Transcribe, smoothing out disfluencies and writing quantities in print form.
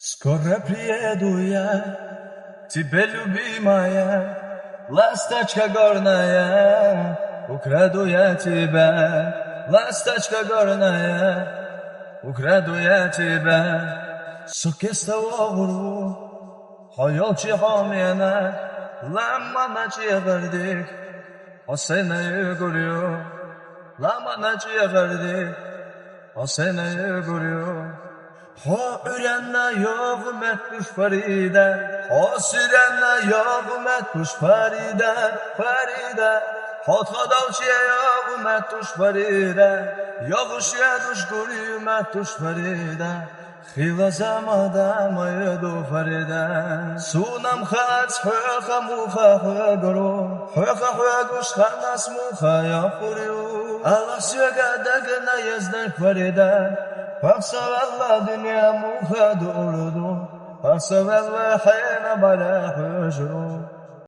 Скоро приеду я, тебя любимая, ласточка горная, украду я тебя, ласточка горная, украду я тебя. Сокеста вогру, hayalçı hamiyene, lamma verdik, o seni görüyor, lamma verdik, o seni görüyor. Ha ürenle yağmet kuş Faride, ha sürenle yağmet kuş Faride, Faride. Ha tadavçıya yağmet kuş Faride, yağışya duş gülümet kuş Faride. Xilazamada maydu Faride, sunam xaç xaxa muxa xagro, xaxa xaguş xanas muxa yapırıyor. Allah sögedegine yazdık Faride. فاقصر دنيا مخدور فاقصر حين بلا حجر